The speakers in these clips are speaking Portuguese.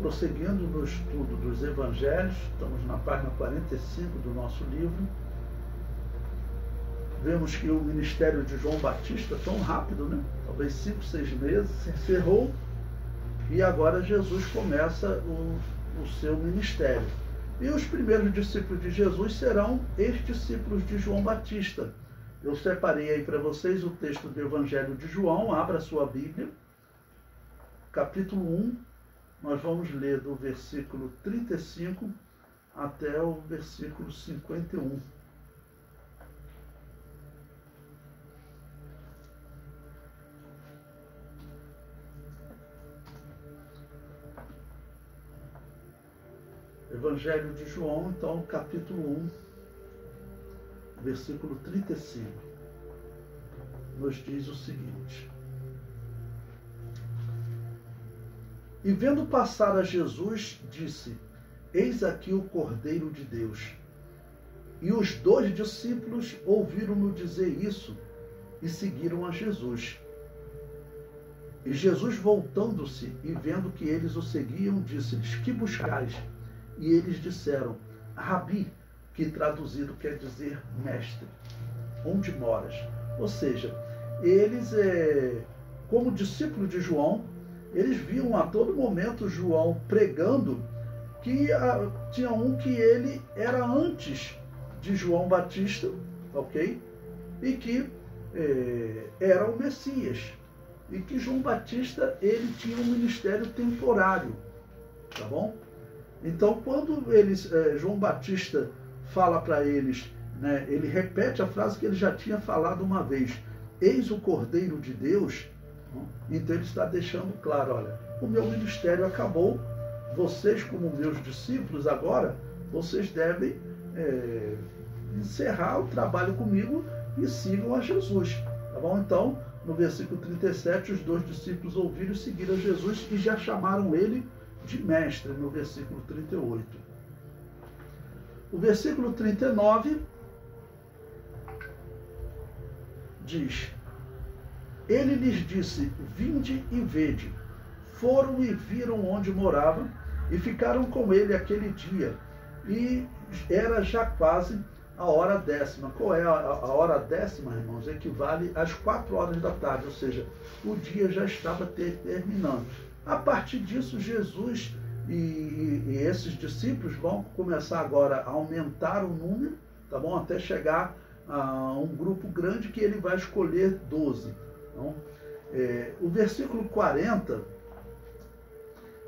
prosseguindo no estudo dos Evangelhos, estamos na página 45 do nosso livro. Vemos que o ministério de João Batista, tão rápido, né? Talvez 5, 6 meses, se encerrou, e agora Jesus começa o seu ministério. E os primeiros discípulos de Jesus serão ex-discípulos de João Batista. Eu separei aí para vocês o texto do Evangelho de João. Abra sua Bíblia, capítulo 1, nós vamos ler do versículo 35 até o versículo 51. Evangelho de João, então, capítulo 1, versículo 35, nos diz o seguinte: E vendo passar a Jesus, disse: Eis aqui o Cordeiro de Deus. E os 2 discípulos ouviram-no dizer isso e seguiram a Jesus. E Jesus, voltando-se e vendo que eles o seguiam, disse-lhes: Que buscais? E eles disseram: Rabi, que traduzido quer dizer mestre, onde moras? Ou seja, eles, como discípulos de João, eles viam a todo momento João pregando que tinha um que ele era antes de João Batista, ok? E que era o Messias. E que João Batista, ele tinha um ministério temporário, tá bom? Então, quando João Batista fala para eles, né, ele repete a frase que ele já tinha falado uma vez: Eis o Cordeiro de Deus. Então ele está deixando claro: olha, o meu ministério acabou, vocês, como meus discípulos, agora vocês devem encerrar o trabalho comigo e sigam a Jesus, tá bom? Então, no versículo 37, os 2 discípulos ouviram e seguiram a Jesus e já chamaram ele de mestre, no versículo 38. O versículo 39 diz: Ele lhes disse: Vinde e vede. Foram e viram onde morava e ficaram com ele aquele dia. E era já quase a hora 10ª. Qual é a hora 10ª, irmãos? Equivale às 4 horas da tarde, ou seja, o dia já estava terminando. A partir disso, Jesus e esses discípulos vão começar agora a aumentar o número, tá bom? Até chegar a um grupo grande que ele vai escolher 12. Então, o versículo 40,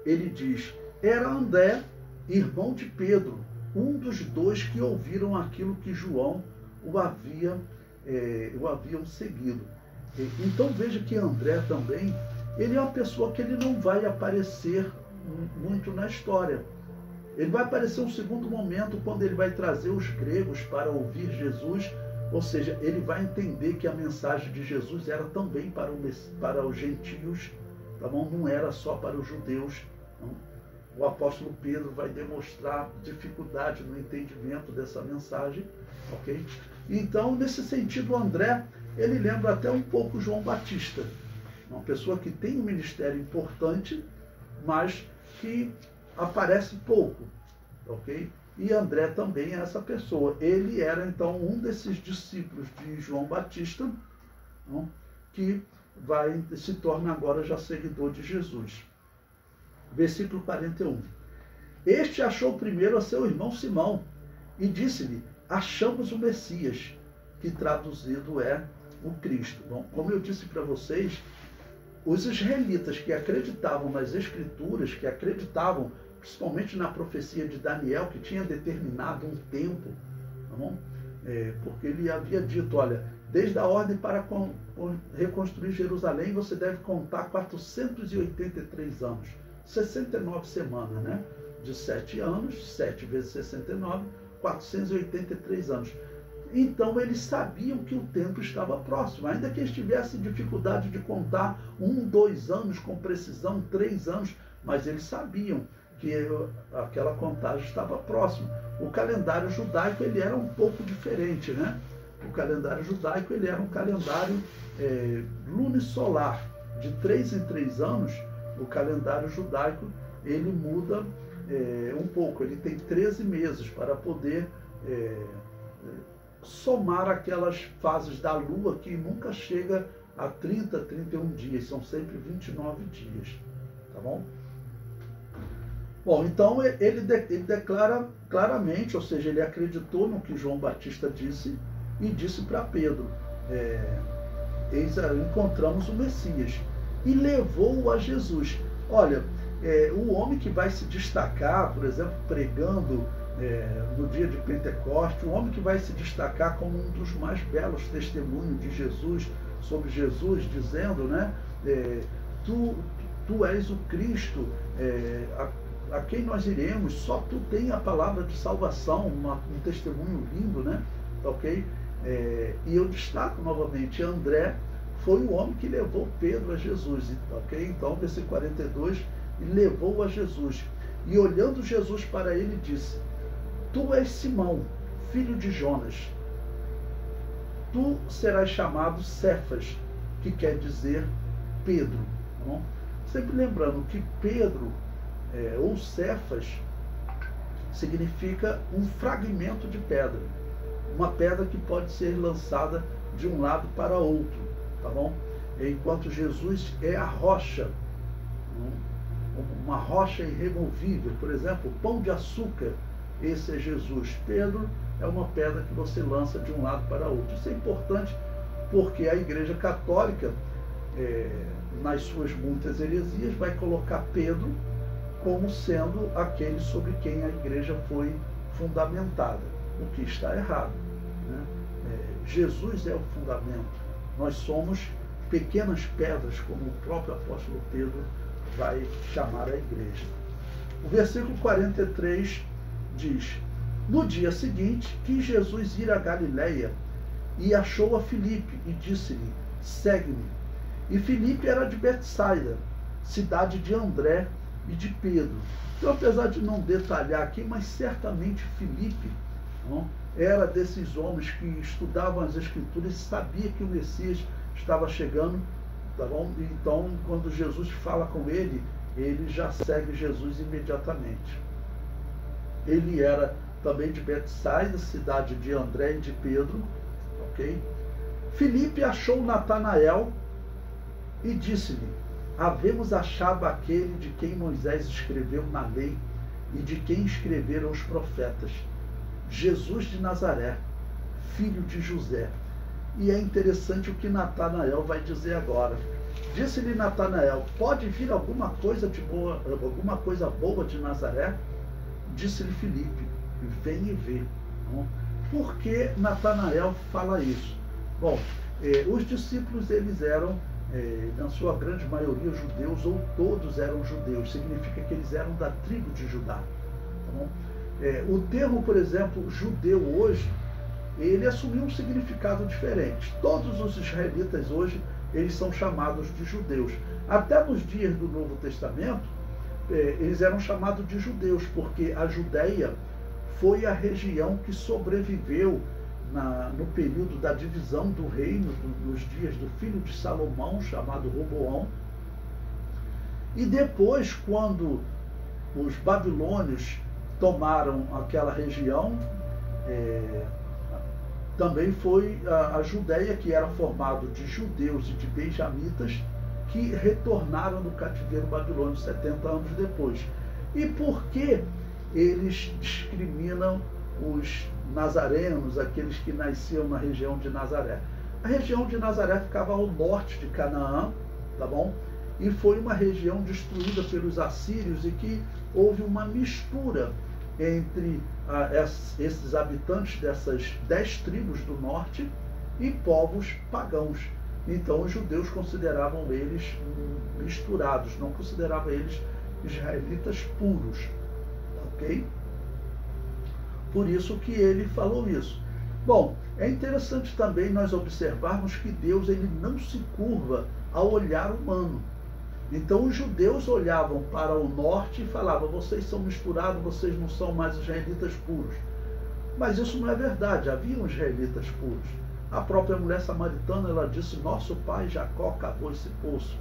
ele diz: Era André, irmão de Pedro, um dos 2 que ouviram aquilo que João o haviam seguido. Então veja que André também, ele é uma pessoa que ele não vai aparecer muito na história. Ele vai aparecer um segundo momento, quando ele vai trazer os gregos para ouvir Jesus, ou seja, ele vai entender que a mensagem de Jesus era também para os gentios, tá bom? Não era só para os judeus. Não. O apóstolo Pedro vai demonstrar dificuldade no entendimento dessa mensagem, ok? Então, nesse sentido, André, ele lembra até um pouco João Batista, uma pessoa que tem um ministério importante, mas que aparece pouco, ok? E André também é essa pessoa. Ele era, então, um desses discípulos de João Batista, não? Que se torna agora já seguidor de Jesus. Versículo 41. Este achou primeiro a seu irmão Simão e disse-lhe: Achamos o Messias, que traduzido é o Cristo. Bom, como eu disse para vocês, os israelitas que acreditavam nas Escrituras, que acreditavam principalmente na profecia de Daniel, que tinha determinado um tempo, tá bom? Porque ele havia dito: olha, desde a ordem para reconstruir Jerusalém, você deve contar 483 anos, 69 semanas, né? De 7 anos, 7 vezes 69, 483 anos. Então eles sabiam que o tempo estava próximo, ainda que eles tivessem dificuldade de contar 1, 2 anos com precisão, 3 anos, mas eles sabiam que aquela contagem estava próxima. O calendário judaico, ele era um pouco diferente, né? O calendário judaico, ele era um calendário lunisolar. De 3 em 3 anos, o calendário judaico, ele muda um pouco. Ele tem 13 meses para poder somar aquelas fases da Lua que nunca chega a 30, 31 dias, são sempre 29 dias, tá bom? Bom, então ele declara claramente, ou seja, ele acreditou no que João Batista disse e disse para Pedro, encontramos o Messias, e levou-o a Jesus. Olha, o homem que vai se destacar, por exemplo, pregando no dia de Pentecoste, o homem que vai se destacar como um dos mais belos testemunhos de Jesus, sobre Jesus, dizendo, né, tu és o Cristo, a quem nós iremos, só tu tem a palavra de salvação, um testemunho lindo, né? Ok? E eu destaco novamente, André foi o homem que levou Pedro a Jesus, ok? Então, versículo 42, ele levou a Jesus, e olhando Jesus para ele, disse, tu és Simão, filho de Jonas, tu serás chamado Cefas, que quer dizer Pedro. Tá bom? Sempre lembrando que Pedro, ou Cefas, significa um fragmento de pedra. Uma pedra que pode ser lançada de um lado para outro. Tá bom? Enquanto Jesus é a rocha, uma rocha irremovível. Por exemplo, pão de açúcar, esse é Jesus. Pedro é uma pedra que você lança de um lado para outro. Isso é importante porque a Igreja Católica, nas suas muitas heresias, vai colocar Pedro como sendo aquele sobre quem a igreja foi fundamentada, o que está errado, né? Jesus é o fundamento, nós somos pequenas pedras, como o próprio apóstolo Pedro vai chamar a igreja. O versículo 43 diz, no dia seguinte, quis Jesus ir a Galiléia e achou a Filipe e disse-lhe, segue-me. E Filipe era de Betsaida, cidade de André e de Pedro. Então, apesar de não detalhar aqui, mas certamente Filipe era desses homens que estudavam as Escrituras e sabia que o Messias estava chegando, tá bom? Então, quando Jesus fala com ele, ele já segue Jesus imediatamente. Ele era também de Betsaida, cidade de André e de Pedro, ok? Filipe achou Natanael e disse-lhe, havemos achado aquele de quem Moisés escreveu na lei e de quem escreveram os profetas, Jesus de Nazaré, filho de José. E é interessante o que Natanael vai dizer agora. Disse-lhe Natanael, pode vir alguma coisa boa de Nazaré? Disse-lhe Filipe, vem e vê. Por que Natanael fala isso? Bom, os discípulos, eles eram, na sua grande maioria, judeus, ou todos eram judeus. Significa que eles eram da tribo de Judá. Tá bom? O termo, por exemplo, judeu hoje, ele assumiu um significado diferente. Todos os israelitas hoje, eles são chamados de judeus. Até nos dias do Novo Testamento, eles eram chamados de judeus, porque a Judéia foi a região que sobreviveu no período da divisão do reino, nos dias do filho de Salomão, chamado Roboão. E depois, quando os babilônios tomaram aquela região, também foi a Judéia, que era formada de judeus e de benjamitas, que retornaram do cativeiro babilônico 70 anos depois. E por que eles discriminam os nazarenos, aqueles que nasciam na região de Nazaré? A região de Nazaré ficava ao norte de Canaã, tá bom? E foi uma região destruída pelos assírios e que houve uma mistura entre esses habitantes dessas 10 tribos do norte e povos pagãos. Então os judeus consideravam eles misturados, não consideravam eles israelitas puros, ok? Por isso que ele falou isso. Bom, é interessante também nós observarmos que Deus, ele não se curva ao olhar humano. Então os judeus olhavam para o norte e falavam, vocês são misturados, vocês não são mais israelitas puros. Mas isso não é verdade, haviam israelitas puros. A própria mulher samaritana, ela disse, nosso pai Jacó cavou esse poço.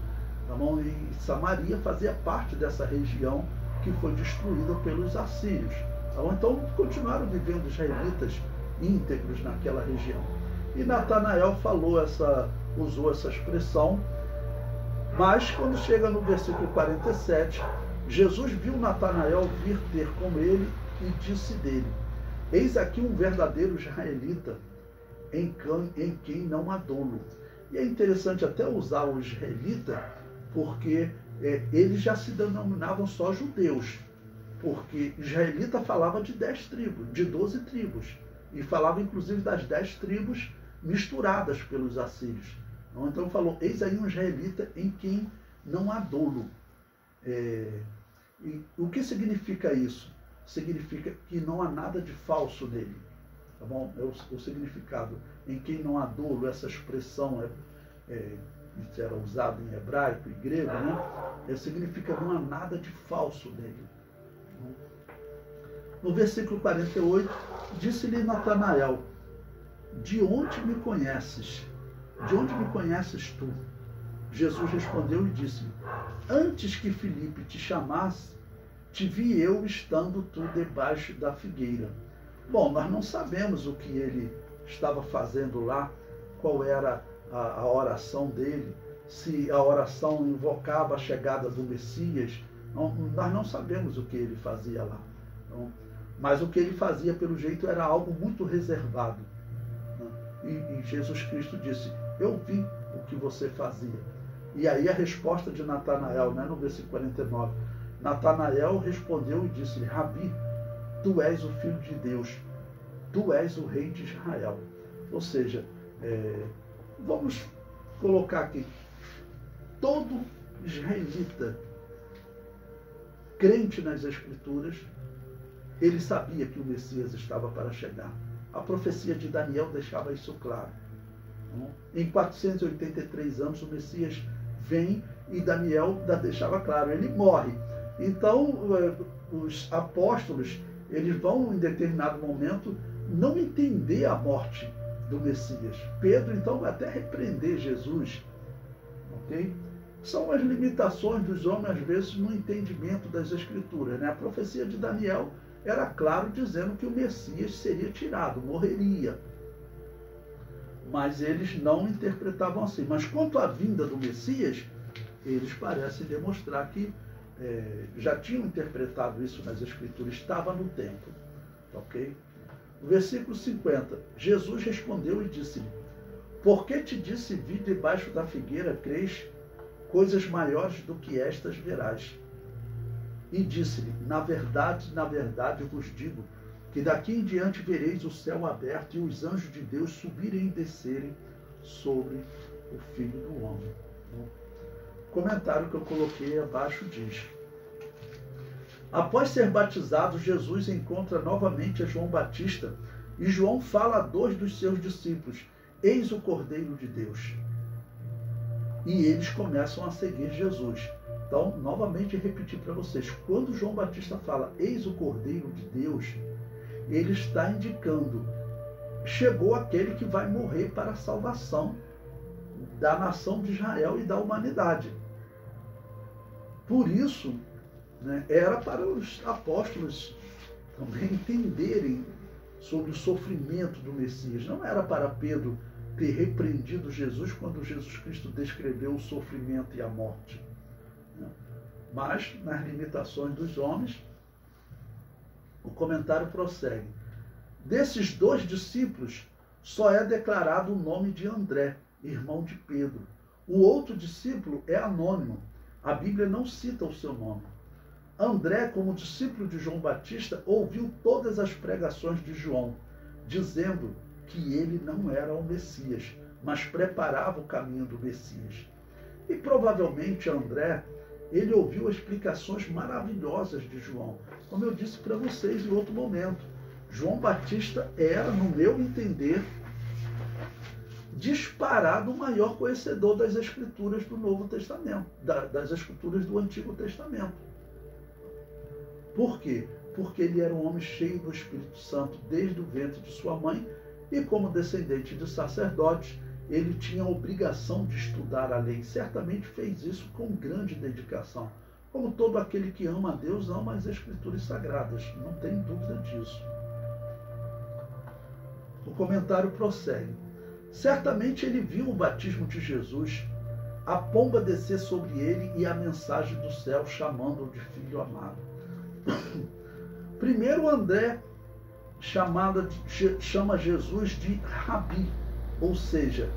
Tá bom? E Samaria fazia parte dessa região que foi destruída pelos assírios. Então continuaram vivendo israelitas íntegros naquela região. E Natanael usou essa expressão, mas quando chega no versículo 47, Jesus viu Natanael vir ter com ele e disse dele: eis aqui um verdadeiro israelita, em quem não há dolo. E é interessante até usar o israelita, porque eles já se denominavam só judeus, porque israelita falava de 10 tribos, de 12 tribos, e falava inclusive das 10 tribos misturadas pelos assírios. Então falou: eis aí um israelita em quem não há dolo. E o que significa isso? Significa que não há nada de falso nele. Tá bom? É o significado. Em quem não há dolo, essa expressão era usada em hebraico e grego, né? Significa não há nada de falso nele. No versículo 48, disse-lhe Natanael: de onde me conheces? De onde me conheces tu? Jesus respondeu e disse-lhe: antes que Filipe te chamasse, te vi eu estando tu debaixo da figueira. Bom, nós não sabemos o que ele estava fazendo lá, qual era a oração dele, se a oração invocava a chegada do Messias. Nós não sabemos o que ele fazia lá. Mas o que ele fazia, pelo jeito, era algo muito reservado. E Jesus Cristo disse: eu vi o que você fazia. E aí a resposta de Natanael, no versículo 49, Natanael respondeu e disse-lhe: Rabi, tu és o Filho de Deus, tu és o Rei de Israel. Ou seja, vamos colocar aqui, todo israelita crente nas Escrituras, ele sabia que o Messias estava para chegar. A profecia de Daniel deixava isso claro. Em 483 anos o Messias vem e Daniel deixava claro, ele morre. Então os apóstolos, eles vão em determinado momento não entender a morte do Messias. Pedro então vai até repreender Jesus. Ok? São as limitações dos homens às vezes no entendimento das Escrituras. A profecia de Daniel era claro dizendo que o Messias seria tirado, morreria. Mas eles não interpretavam assim. Mas quanto à vinda do Messias, eles parecem demonstrar que já tinham interpretado isso nas Escrituras, estava no tempo. Ok? Versículo 50. Jesus respondeu e disse-lhe: por que te disse, vi debaixo da figueira, crês? Coisas maiores do que estas verás. E disse-lhe: na verdade vos digo, que daqui em diante vereis o céu aberto e os anjos de Deus subirem e descerem sobre o Filho do Homem. O comentário que eu coloquei abaixo diz: após ser batizado, Jesus encontra novamente a João Batista e João fala a 2 dos seus discípulos: eis o Cordeiro de Deus. E eles começam a seguir Jesus. Então, novamente repetir para vocês, quando João Batista fala eis o Cordeiro de Deus, ele está indicando: chegou aquele que vai morrer para a salvação da nação de Israel e da humanidade. Por isso, era para os apóstolos também entenderem sobre o sofrimento do Messias. Não era para Pedro ter repreendido Jesus quando Jesus Cristo descreveu o sofrimento e a morte. Mas, nas limitações dos homens, o comentário prossegue: desses 2 discípulos, só é declarado o nome de André, irmão de Pedro. O outro discípulo é anônimo. A Bíblia não cita o seu nome. André, como discípulo de João Batista, ouviu todas as pregações de João, dizendo que ele não era o Messias, mas preparava o caminho do Messias. E provavelmente André, ele ouviu explicações maravilhosas de João. Como eu disse para vocês em outro momento, João Batista era, no meu entender, disparado o maior conhecedor das Escrituras do Novo Testamento, das Escrituras do Antigo Testamento. Por quê? Porque ele era um homem cheio do Espírito Santo desde o ventre de sua mãe e, como descendente de sacerdotes, ele tinha a obrigação de estudar a lei. Certamente fez isso com grande dedicação. como todo aquele que ama a Deus ama as Escrituras Sagradas, não tem dúvida disso. O comentário prossegue. Certamente ele viu o batismo de Jesus, a pomba descer sobre ele e a mensagem do céu chamando-o de filho amado. Primeiro André chama Jesus de Rabi, ou seja,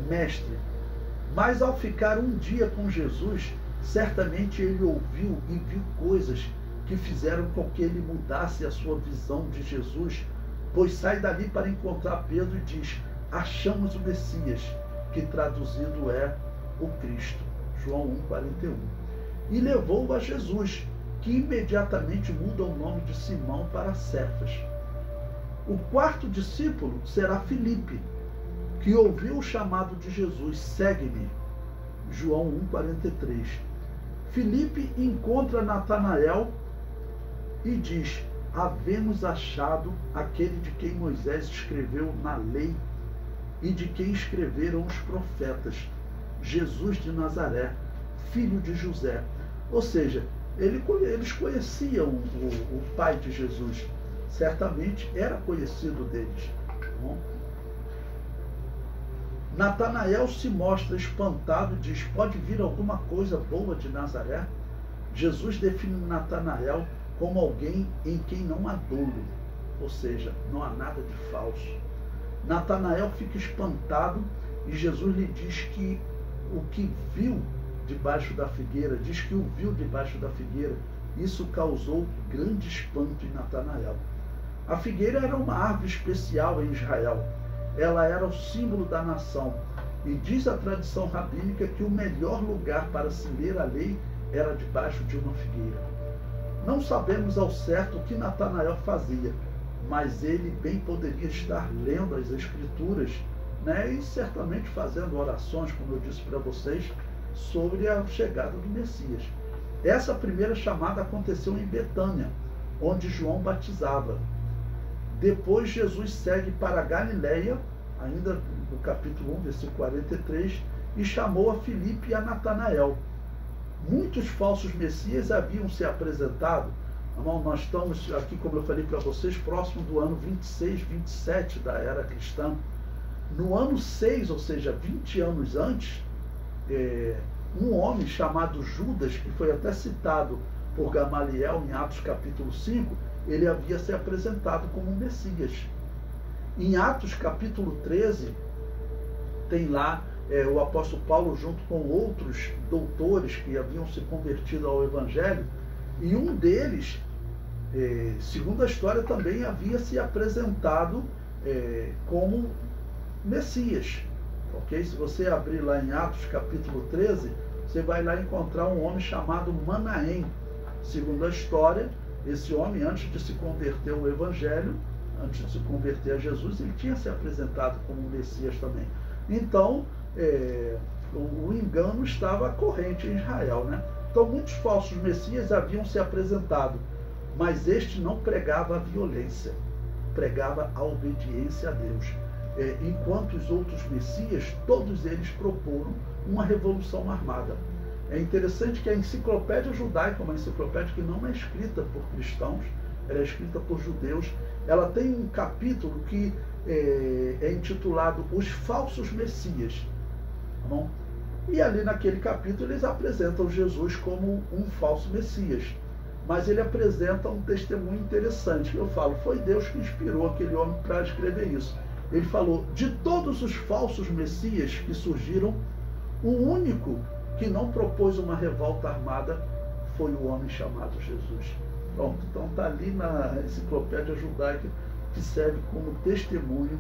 mestre. Mas ao ficar um dia com Jesus, certamente ele ouviu e viu coisas que fizeram com que ele mudasse a sua visão de Jesus, pois sai dali para encontrar Pedro e diz: achamos o Messias, que traduzido é o Cristo. João 1,41. E levou-o a Jesus, que imediatamente muda o nome de Simão para Cefas. O quarto discípulo será Filipe, que ouviu o chamado de Jesus: segue-me. João 1,43. Filipe encontra Natanael e diz: havemos achado aquele de quem Moisés escreveu na lei e de quem escreveram os profetas, Jesus de Nazaré, filho de José. Ou seja, eles conheciam o pai de Jesus, certamente era conhecido deles. Bom, Natanael se mostra espantado e diz: pode vir alguma coisa boa de Nazaré? Jesus define Natanael como alguém em quem não há dolo, ou seja, não há nada de falso. Natanael fica espantado e Jesus lhe diz que o que viu debaixo da figueira, diz que o viu debaixo da figueira. Isso causou grande espanto em Natanael. A figueira era uma árvore especial em Israel. Ela era o símbolo da nação. E diz a tradição rabínica que o melhor lugar para se ler a lei era debaixo de uma figueira. Não sabemos ao certo o que Natanael fazia, mas ele bem poderia estar lendo as Escrituras, né, e certamente fazendo orações, como eu disse para vocês, sobre a chegada do Messias. Essa primeira chamada aconteceu em Betânia, onde João batizava. Depois Jesus segue para Galiléia, ainda no capítulo 1, versículo 43, e chamou a Filipe e a Natanael. Muitos falsos messias haviam se apresentado. Irmão, nós estamos aqui, como eu falei para vocês, próximo do ano 26, 27 da era cristã. No ano 6, ou seja, 20 anos antes, um homem chamado Judas, que foi até citado por Gamaliel em Atos capítulo 5, ele havia se apresentado como um Messias. Em Atos capítulo 13, tem lá o apóstolo Paulo junto com outros doutores que haviam se convertido ao Evangelho, e um deles, segundo a história, também havia se apresentado como Messias. Okay? Se você abrir lá em Atos capítulo 13, você vai lá encontrar um homem chamado Manaém. Segundo a história, esse homem, antes de se converter ao Evangelho, antes de se converter a Jesus, ele tinha se apresentado como um Messias também. Então, o engano estava corrente em Israel, né? Então, muitos falsos messias haviam se apresentado, mas este não pregava a violência, pregava a obediência a Deus. Enquanto os outros messias, todos eles proporam uma revolução armada. É interessante que a enciclopédia judaica, uma enciclopédia que não é escrita por cristãos, ela é escrita por judeus, ela tem um capítulo que é intitulado Os Falsos Messias. Tá bom? E ali naquele capítulo eles apresentam Jesus como um falso Messias. Mas ele apresenta um testemunho interessante. Eu falo, foi Deus que inspirou aquele homem para escrever isso. Ele falou, de todos os falsos Messias que surgiram, o único que não propôs uma revolta armada foi o homem chamado Jesus. Pronto, então está ali na enciclopédia judaica, que serve como testemunho,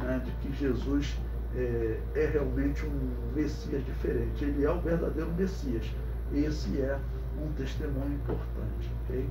né, de que Jesus é realmente um Messias diferente. Ele é o verdadeiro Messias. Esse é um testemunho importante, ok?